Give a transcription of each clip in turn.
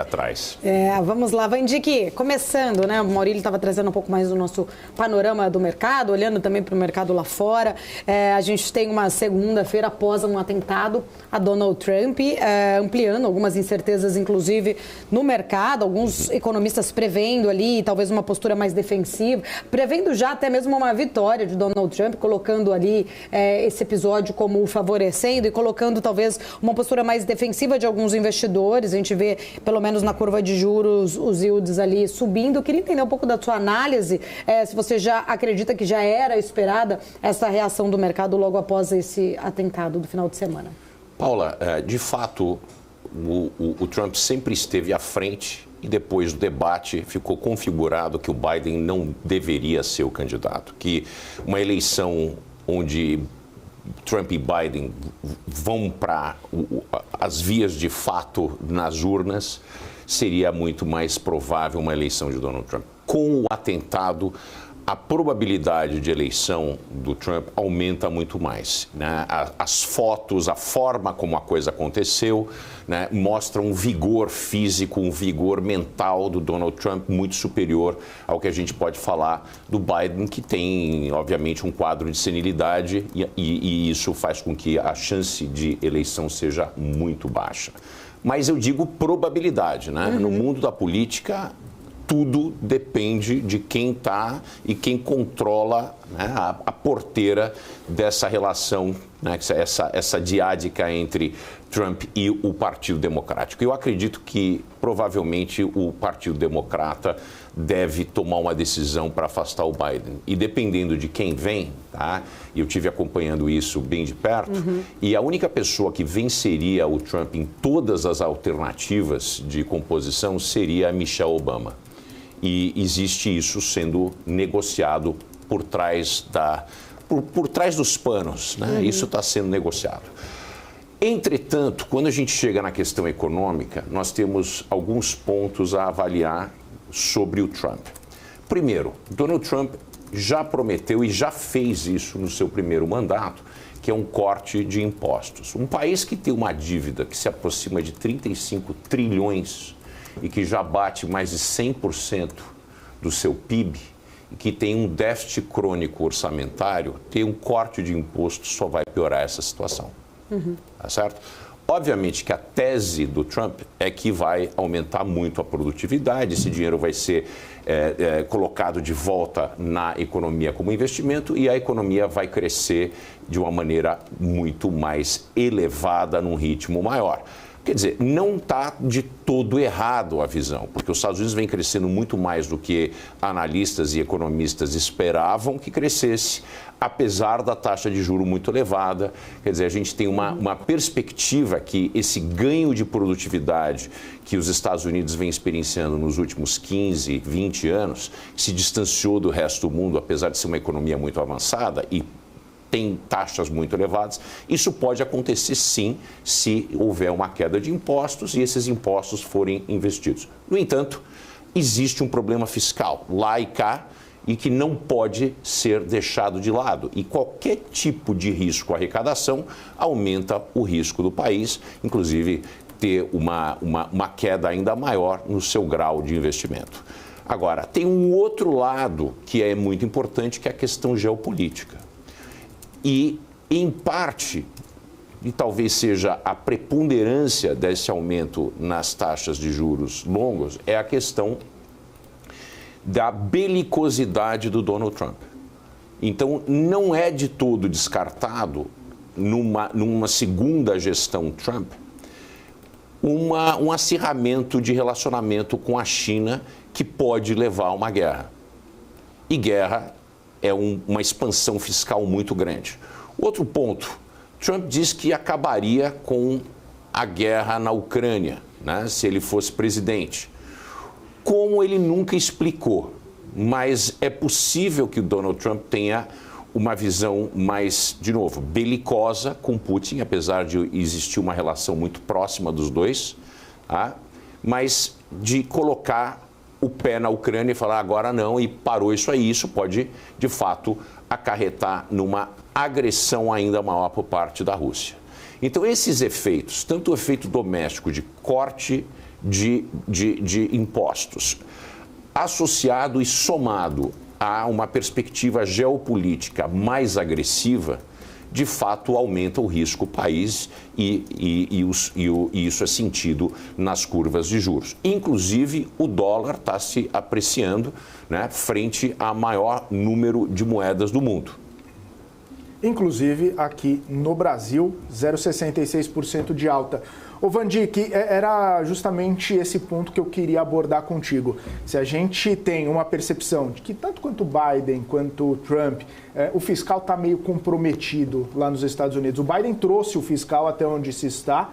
atrás. Vamos lá, Vandique, começando, né? O Maurílio estava trazendo um pouco mais do nosso panorama do mercado, olhando também para o mercado lá fora. A gente tem uma segunda-feira após um atentado a Donald Trump, ampliando algumas incertezas, inclusive, no mercado. Alguns economistas prevendo ali talvez uma postura mais defensiva, prevendo já até mesmo uma vitória de Donald Trump, colocando ali esse episódio como favorecendo e colocando talvez uma postura mais defensiva de alguns investidores. A gente vê, pelo menos na curva de juros, os yields ali subindo. Eu queria entender um pouco da sua análise, se você já acredita que já era esperada essa reação do mercado logo após esse atentado do final de semana. Paula, de fato, o Trump sempre esteve à frente e depois do debate ficou configurado que o Biden não deveria ser o candidato, que uma eleição onde Trump e Biden vão para as vias de fato nas urnas, seria muito mais provável uma eleição de Donald Trump. Com o atentado, a probabilidade de eleição do Trump aumenta muito mais, né? As fotos, a forma como a coisa aconteceu, né, mostram um vigor físico, um vigor mental do Donald Trump muito superior ao que a gente pode falar do Biden, que tem, obviamente, um quadro de senilidade e isso faz com que a chance de eleição seja muito baixa. Mas eu digo probabilidade, né? No mundo da política, tudo depende de quem está e quem controla, né, a porteira dessa relação, né, essa diádica entre Trump e o Partido Democrático. Eu acredito que provavelmente o Partido Democrata deve tomar uma decisão para afastar o Biden. E dependendo de quem vem, tá? Eu tive acompanhando isso bem de perto, e a única pessoa que venceria o Trump em todas as alternativas de composição seria a Michelle Obama. E existe isso sendo negociado por trás dos panos, né? Isso está sendo negociado. Entretanto, quando a gente chega na questão econômica, nós temos alguns pontos a avaliar sobre o Trump. Primeiro, Donald Trump já prometeu e já fez isso no seu primeiro mandato, que é um corte de impostos. Um país que tem uma dívida que se aproxima de 35 trilhões e que já bate mais de 100% do seu PIB, e que tem um déficit crônico orçamentário, ter um corte de imposto só vai piorar essa situação. Tá certo? Obviamente que a tese do Trump é que vai aumentar muito a produtividade, esse dinheiro vai ser colocado de volta na economia como investimento e a economia vai crescer de uma maneira muito mais elevada, num ritmo maior. Quer dizer, não está de todo errado a visão, porque os Estados Unidos vem crescendo muito mais do que analistas e economistas esperavam que crescesse, apesar da taxa de juros muito elevada. Quer dizer, a gente tem uma perspectiva que esse ganho de produtividade que os Estados Unidos vem experienciando nos últimos 15, 20 anos, se distanciou do resto do mundo, apesar de ser uma economia muito avançada e tem taxas muito elevadas. Isso pode acontecer sim se houver uma queda de impostos e esses impostos forem investidos. No entanto, existe um problema fiscal lá e cá e que não pode ser deixado de lado. E qualquer tipo de risco à arrecadação aumenta o risco do país, inclusive ter uma queda ainda maior no seu grau de investimento. Agora, tem um outro lado que é muito importante, que é a questão geopolítica. E, em parte, e talvez seja a preponderância desse aumento nas taxas de juros longos, é a questão da belicosidade do Donald Trump. Então, não é de todo descartado, numa segunda gestão Trump, um acirramento de relacionamento com a China que pode levar a uma guerra. E guerra é uma expansão fiscal muito grande. Outro ponto, Trump diz que acabaria com a guerra na Ucrânia, né, se ele fosse presidente. Como ele nunca explicou, mas é possível que o Donald Trump tenha uma visão mais, de novo, belicosa com Putin, apesar de existir uma relação muito próxima dos dois, tá? Mas de colocar o pé na Ucrânia e falar agora não, e parou isso aí. Isso pode, de fato, acarretar numa agressão ainda maior por parte da Rússia. Então, esses efeitos, tanto o efeito doméstico de corte de impostos, associado e somado a uma perspectiva geopolítica mais agressiva, de fato aumenta o risco do país e isso é sentido nas curvas de juros. Inclusive, o dólar está se apreciando, né, frente ao maior número de moedas do mundo. Inclusive, aqui no Brasil, 0,66% de alta. Ô Vandick, era justamente esse ponto que eu queria abordar contigo. Se a gente tem uma percepção de que tanto quanto Biden quanto Trump, o fiscal está meio comprometido lá nos Estados Unidos. O Biden trouxe o fiscal até onde se está,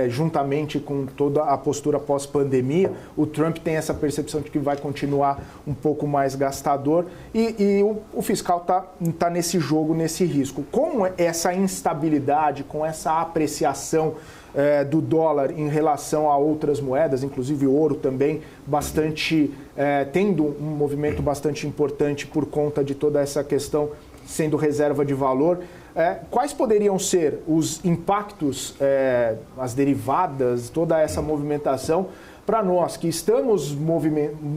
juntamente com toda a postura pós-pandemia. O Trump tem essa percepção de que vai continuar um pouco mais gastador e o fiscal tá nesse jogo, nesse risco. Com essa instabilidade, com essa apreciação do dólar em relação a outras moedas, inclusive o ouro também, tendo um movimento bastante importante por conta de toda essa questão sendo reserva de valor, quais poderiam ser os impactos, as derivadas, toda essa movimentação para nós que estamos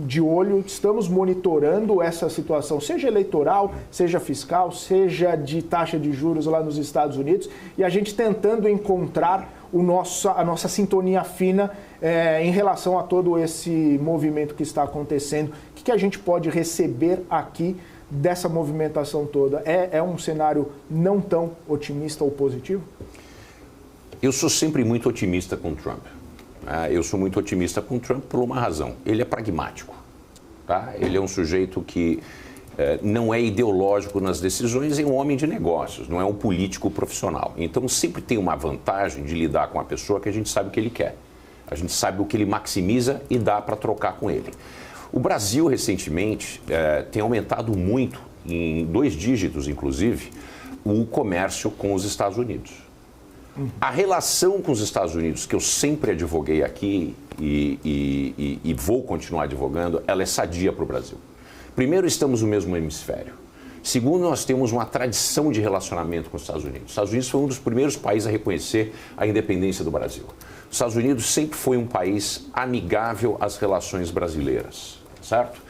de olho, estamos monitorando essa situação, seja eleitoral, seja fiscal, seja de taxa de juros lá nos Estados Unidos, e a gente tentando encontrar a nossa sintonia fina em relação a todo esse movimento que está acontecendo? O que a gente pode receber aqui dessa movimentação toda? É um cenário não tão otimista ou positivo? Eu sou sempre muito otimista com o Trump. Eu sou muito otimista com o Trump por uma razão. Ele é pragmático. Tá? Ele é um sujeito que não é ideológico nas decisões, é um homem de negócios, não é um político profissional. Então sempre tem uma vantagem de lidar com uma pessoa que a gente sabe o que ele quer. A gente sabe o que ele maximiza e dá para trocar com ele. O Brasil, recentemente, tem aumentado muito, em 2 dígitos, inclusive, o comércio com os Estados Unidos. A relação com os Estados Unidos, que eu sempre advoguei aqui e vou continuar advogando, ela é sadia para o Brasil. Primeiro, estamos no mesmo hemisfério. Segundo, nós temos uma tradição de relacionamento com os Estados Unidos. Os Estados Unidos foi um dos primeiros países a reconhecer a independência do Brasil. Os Estados Unidos sempre foi um país amigável às relações brasileiras, certo?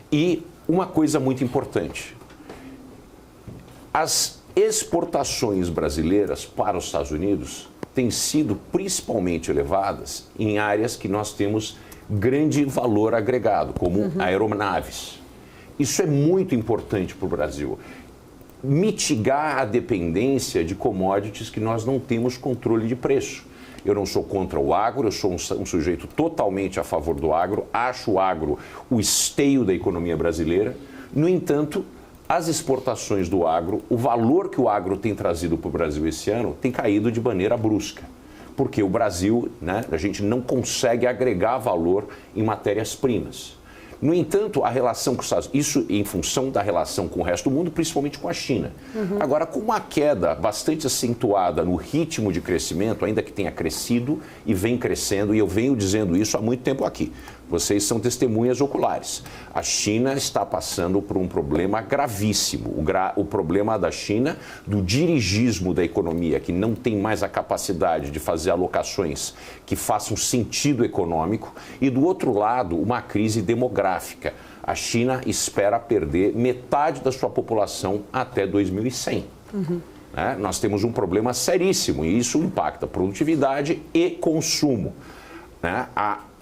E uma coisa muito importante, as exportações brasileiras para os Estados Unidos têm sido principalmente elevadas em áreas que nós temos grande valor agregado, como aeronaves. Isso é muito importante para o Brasil. Mitigar a dependência de commodities que nós não temos controle de preço. Eu não sou contra o agro, eu sou um sujeito totalmente a favor do agro, acho o agro o esteio da economia brasileira. No entanto, as exportações do agro, o valor que o agro tem trazido para o Brasil esse ano tem caído de maneira brusca. Porque o Brasil, né, a gente não consegue agregar valor em matérias-primas. No entanto, a relação com os Estados Unidos, isso em função da relação com o resto do mundo, principalmente com a China. Agora, com uma queda bastante acentuada no ritmo de crescimento, ainda que tenha crescido e vem crescendo, e eu venho dizendo isso há muito tempo aqui. Vocês são testemunhas oculares. A China está passando por um problema gravíssimo. O problema da China, do dirigismo da economia, que não tem mais a capacidade de fazer alocações que façam sentido econômico. E, do outro lado, uma crise demográfica. A China espera perder metade da sua população até 2100. Nós temos um problema seríssimo e isso impacta produtividade e consumo.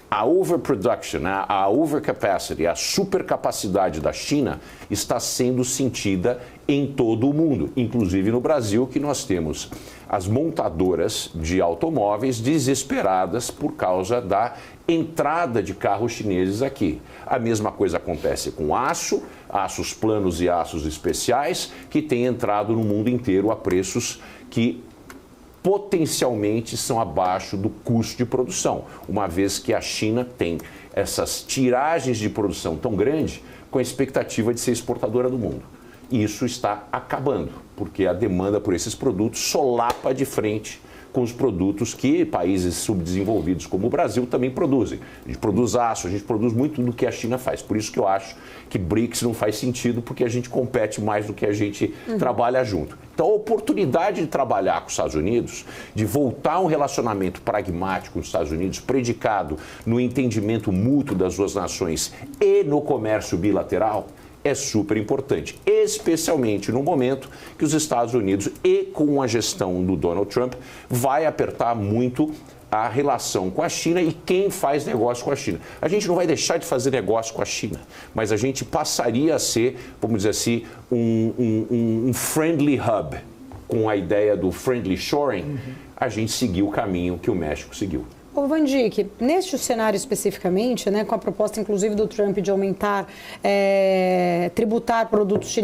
A overproduction, a overcapacity, a supercapacidade da China está sendo sentida em todo o mundo, inclusive no Brasil, que nós temos as montadoras de automóveis desesperadas por causa da entrada de carros chineses aqui. A mesma coisa acontece com aços planos e aços especiais, que têm entrado no mundo inteiro a preços que potencialmente são abaixo do custo de produção, uma vez que a China tem essas tiragens de produção tão grandes com a expectativa de ser exportadora do mundo. E isso está acabando, porque a demanda por esses produtos solapa de frente com os produtos que países subdesenvolvidos como o Brasil também produzem. A gente produz aço, a gente produz muito do que a China faz. Por isso que eu acho que BRICS não faz sentido, porque a gente compete mais do que a gente trabalha junto. Então, a oportunidade de trabalhar com os Estados Unidos, de voltar a um relacionamento pragmático com os Estados Unidos, predicado no entendimento mútuo das duas nações e no comércio bilateral, é super importante, especialmente no momento que os Estados Unidos, e com a gestão do Donald Trump, vai apertar muito a relação com a China e quem faz negócio com a China. A gente não vai deixar de fazer negócio com a China, mas a gente passaria a ser, vamos dizer assim, um friendly hub, com a ideia do friendly shoring. A gente seguiu o caminho que o México seguiu. Ô, Van Dijk, neste cenário especificamente, né, com a proposta inclusive do Trump de aumentar, tributar produtos chineses,